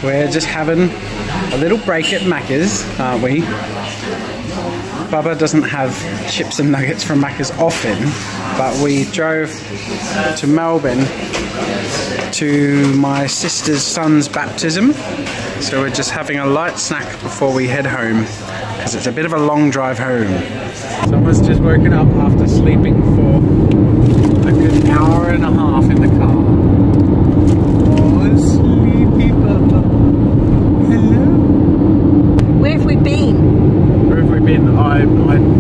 We're just having a little break at Macca's, aren't we? Bubba doesn't have chips and nuggets from Macca's often, but we drove to Melbourne to my sister's son's baptism. So we're just having a light snack before we head home, because it's a bit of a long drive home. Someone's just woken up after sleeping for a good hour and a half in the car. Oh, sleepy Bubba. Hello. Where have we been? Where have we been? I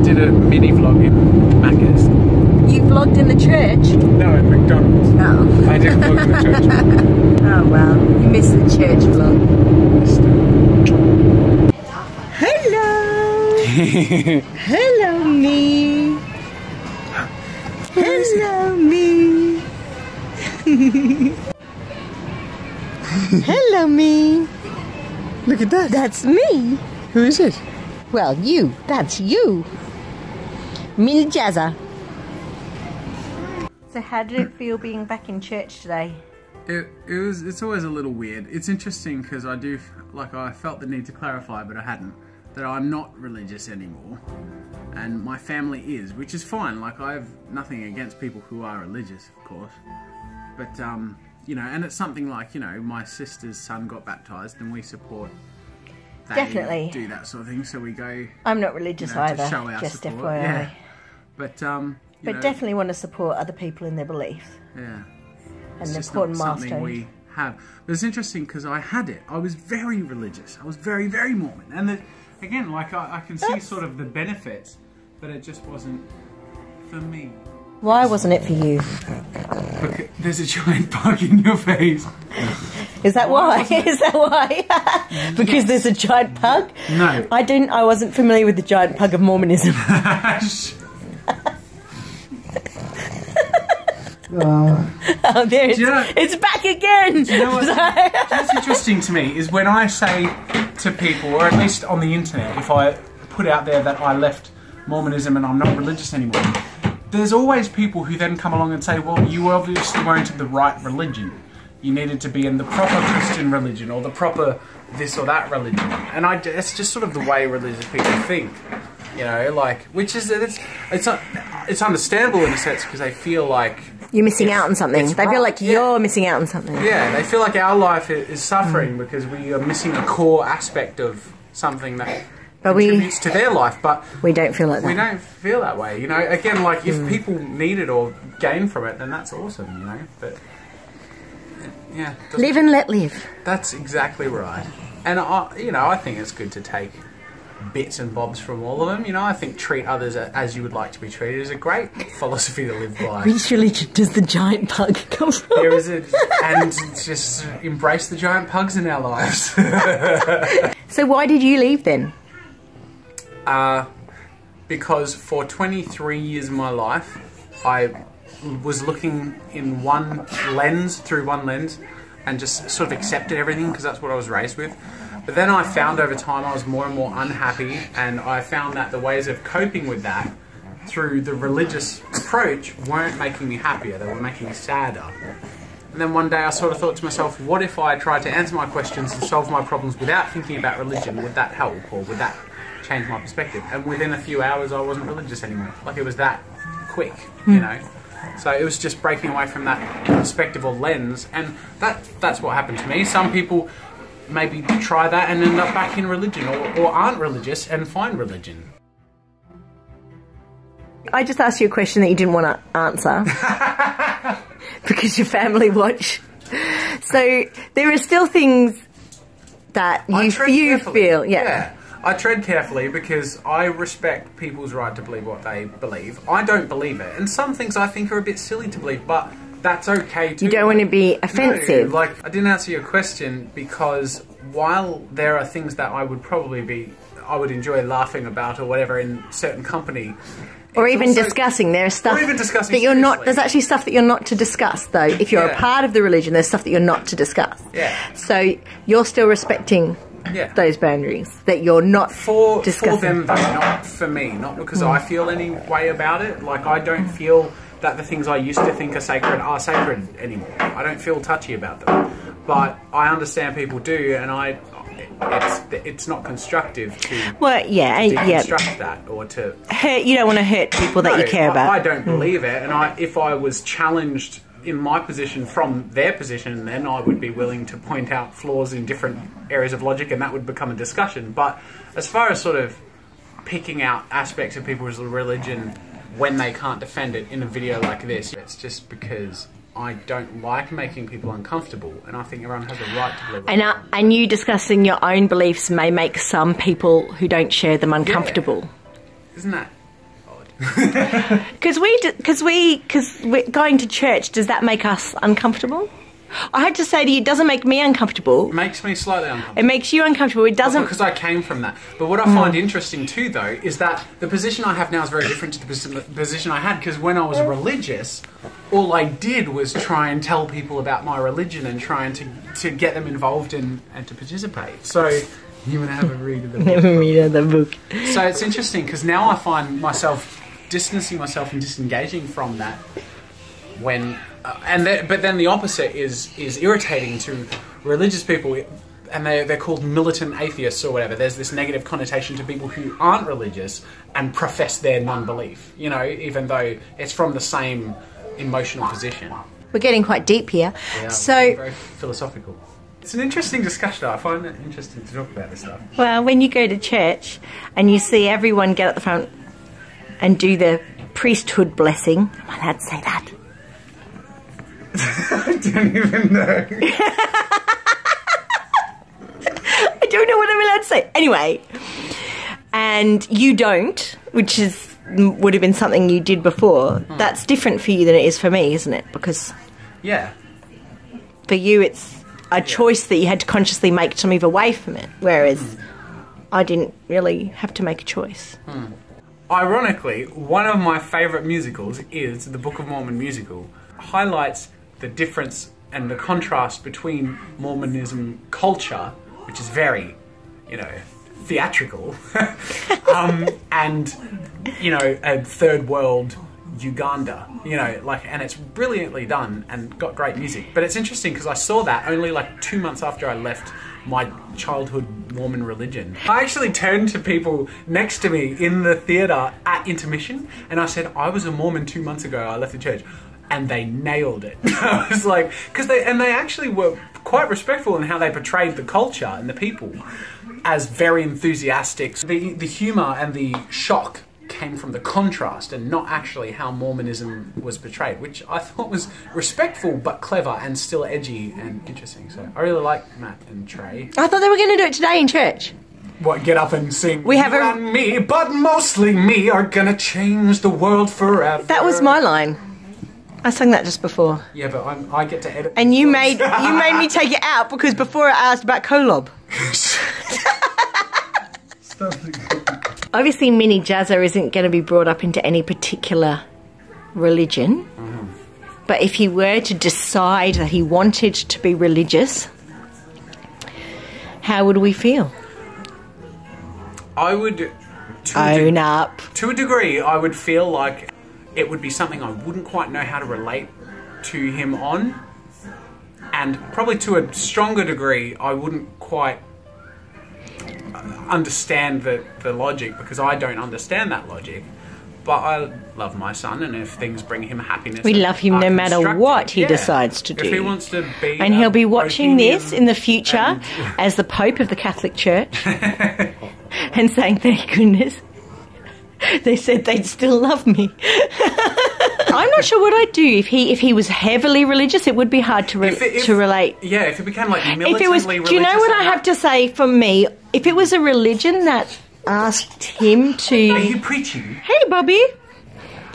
did a mini vlog in Macca's. You vlogged in the church? No, in McDonald's. No. I didn't vlog in the church. Oh well, you missed the church vlog. Hello! Hello me! Hello me! Hello me! Look at that. That's me! Who is it? Well, you. That's you. Mini Jazza. So how did it feel being back in church today? It's always a little weird. It's interesting because I felt the need to clarify, but I hadn't, that I'm not religious anymore. And my family is, which is fine. Like, I have nothing against people who are religious, of course. But, you know, and it's something like, you know, my sister's son got baptised and we support. They Definitely. do that sort of thing, so we go. I'm not religious either, to show our just support. FYI. Yeah. But, But definitely want to support other people in their beliefs. Yeah. And it's the just important not something milestone. we have. But it's interesting because I had it. I was very religious. I was very, very Mormon. And again, like I can see sort of the benefits, but it just wasn't for me. Why wasn't it for you? Look, there's a giant bug in your face. Is that why? Is that why? Because Yes. there's a giant pug? No. I wasn't familiar with the giant pug of Mormonism. Oh, there it is. It's back again! Do you know what's interesting to me is when I say to people, or at least on the internet, if I put out there that I left Mormonism and I'm not religious anymore, there's always people who then come along and say, well, you obviously weren't in the right religion. You needed to be in the proper Christian religion or the proper this or that religion. And it's just sort of the way religious people think. You know, like, which is, it's understandable in a sense because they feel like you're missing out on something. They feel like you're missing out on something. Yeah, they feel like our life is suffering because we are missing a core aspect of something that contributes to their life. But we don't feel like that. We don't feel that way. You know, again, like if people need it or gain from it, then that's awesome. You know, but yeah, live and let live. That's exactly right. And you know, I think it's good to take bits and bobs from all of them. You know, I think treat others as you would like to be treated is a great philosophy to live by. Which religion does the giant pug come from? There is and just embrace the giant pugs in our lives. So why did you leave then? Because for 23 years of my life, I was looking in through one lens, and just sort of accepted everything because that's what I was raised with. But then I found over time I was more and more unhappy, and I found that the ways of coping with that through the religious approach weren't making me happier, they were making me sadder. And then one day I sort of thought to myself, what if I tried to answer my questions and solve my problems without thinking about religion? Would that help, or would that change my perspective? And within a few hours I wasn't religious anymore. Like, it was that quick, you know? So it was just breaking away from that perspective or lens, and that's what happened to me. Some people maybe try that and end up back in religion, or aren't religious and find religion. I just asked you a question that you didn't want to answer because your family watch. So there are still things that you feel, yeah. I tread carefully because I respect people's right to believe what they believe. I don't believe it, and some things I think are a bit silly to believe, but that's okay too. You don't want to be offensive. No, like, I didn't answer your question because while there are things that I would enjoy laughing about or whatever in certain company, or even discussing, there's stuff that you're not. There's actually stuff that you're not to discuss, though. If you're a part of the religion, there's stuff that you're not to discuss. Yeah. So you're still respecting those boundaries that you're not discussing. For them, though, not for me. Not because I feel any way about it. Like, I don't feel that the things I used to think are sacred anymore. I don't feel touchy about them. but I understand people do, and it's not constructive to deconstruct that or to hurt. You don't want to hurt people that you care about. I don't believe it, and if I was challenged in my position from their position, then I would be willing to point out flaws in different areas of logic, and that would become a discussion. But as far as sort of picking out aspects of people's religion when they can't defend it in a video like this, it's just because I don't like making people uncomfortable, and I think everyone has a right to believe it. And you discussing your own beliefs may make some people who don't share them uncomfortable. Yeah. Isn't that odd? Because going to church, does that make us uncomfortable? I had to say to you, it doesn't make me uncomfortable. It makes me slightly uncomfortable. It makes you uncomfortable. It doesn't... Because I came from that. But what I find interesting too, though, is that the position I have now is very different to the position I had, because when I was religious, all I did was try and tell people about my religion and trying to get them involved and to participate. So... You want to have a read of the book? Never read the book. So it's interesting, because now I find myself distancing myself and disengaging from that when... but then the opposite is irritating to religious people, and they're called militant atheists or whatever. There's this negative connotation to people who aren't religious and profess their non-belief, you know, even though it's from the same emotional position. We're getting quite deep here. Yeah, so very philosophical. It's an interesting discussion. I find it interesting to talk about this stuff. Well, when you go to church and you see everyone get at the front and do the priesthood blessing, am I allowed to say that? I don't even know. I don't know what I'm allowed to say. Anyway, and you don't, which would have been something you did before. That's different for you than it is for me, isn't it? Because for you, it's a choice that you had to consciously make to move away from it, whereas I didn't really have to make a choice. Ironically, one of my favourite musicals is the Book of Mormon musical. Highlights the difference and the contrast between Mormonism culture, which is very, you know, theatrical, and, you know, a third world Uganda, you know, like, and it's brilliantly done and got great music. But it's interesting because I saw that only like 2 months after I left my childhood Mormon religion. I actually turned to people next to me in the theatre at intermission and I said, I was a Mormon 2 months ago, I left the church. And they nailed it. I was like, because they actually were quite respectful in how they portrayed the culture and the people as very enthusiastic. The humour and the shock came from the contrast and not actually how Mormonism was portrayed, which I thought was respectful but clever and still edgy and interesting. So I really like Matt and Trey. I thought they were going to do it today in church. What, get up and sing, we have and me, but mostly me, are gonna change the world forever. That was my line. I sang that just before. Yeah, but I get to edit. And you made me take it out because before I asked about Kolob. Obviously, Mini Jazza isn't going to be brought up into any particular religion. But if he were to decide that he wanted to be religious, how would we feel? I would... Own up. To a degree, I would feel like it would be something I wouldn't quite know how to relate to him on. And probably to a stronger degree, I wouldn't quite understand the logic, because I don't understand that logic. But I love my son, and if things bring him happiness... We love him no matter what he decides to do. If he wants to be... And he'll be watching this in the future as the Pope of the Catholic Church and saying, thank goodness, they said they'd still love me. I'm not sure what I'd do if he was heavily religious. It would be hard to relate. Yeah, if it became like militantly religious. Do you know what I have to say for me? If it was a religion that asked him to... Are you preaching? Hey, Bobby.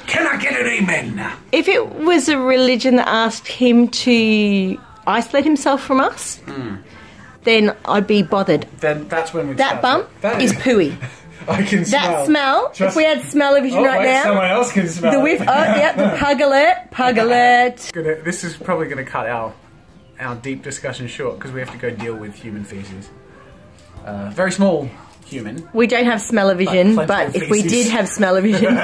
Can I get an amen? If it was a religion that asked him to isolate himself from us, then I'd be bothered. Then that's when we That bum is pooey. I can smell. That smell, if we had smell-o-vision right now. Someone else can smell the whiff, the pug alert. This is probably going to cut our deep discussion short, because we have to go deal with human feces. Very small human. We don't have smell-o-vision, but if we did have smell-o-vision,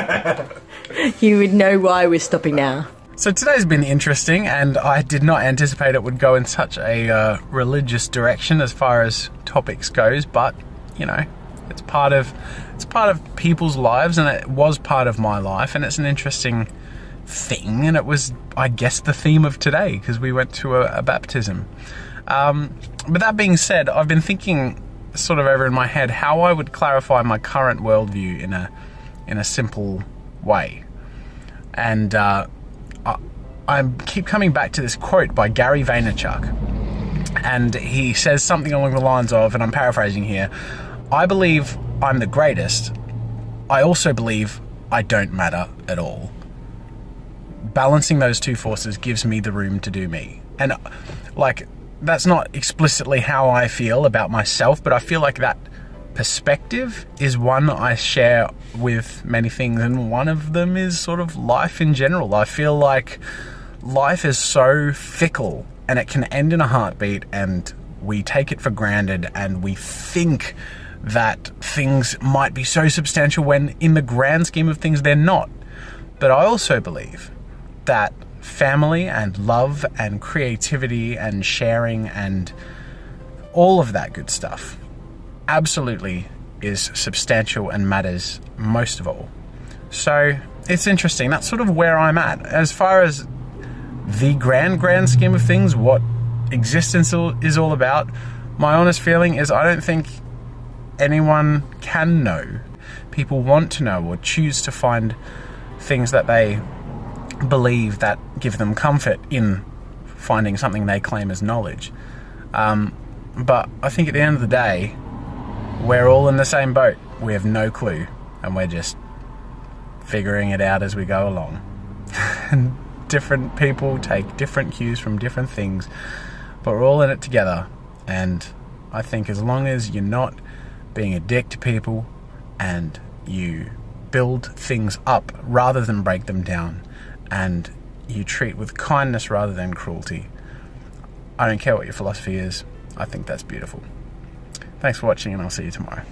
you would know why we're stopping now. So today's been interesting, and I did not anticipate it would go in such a religious direction as far as topics goes, but, you know, it's part of people's lives, and it was part of my life, and it's an interesting thing, and it was, I guess, the theme of today, because we went to a baptism. But that being said, I've been thinking sort of over in my head how I would clarify my current worldview in a simple way. And I keep coming back to this quote by Gary Vaynerchuk, and he says something along the lines of, and I'm paraphrasing here, I believe I'm the greatest. I also believe I don't matter at all. Balancing those two forces gives me the room to do me. And like, that's not explicitly how I feel about myself, but I feel like that perspective is one I share with many things, and one of them is sort of life in general. I feel like life is so fickle, and it can end in a heartbeat, and we take it for granted, and we think that things might be so substantial when in the grand scheme of things they're not. But I also believe that family and love and creativity and sharing and all of that good stuff absolutely is substantial and matters most of all. So it's interesting. That's sort of where I'm at. As far as the grand scheme of things, what existence is all about, my honest feeling is I don't think anyone can know. People want to know or choose to find things that they believe that give them comfort in finding something they claim as knowledge. But I think at the end of the day, we're all in the same boat. We have no clue, and we're just figuring it out as we go along. And different people take different cues from different things, but we're all in it together. And I think as long as you're not being a dick to people, and you build things up rather than break them down, and you treat with kindness rather than cruelty, I don't care what your philosophy is, I think that's beautiful. Thanks for watching, and I'll see you tomorrow.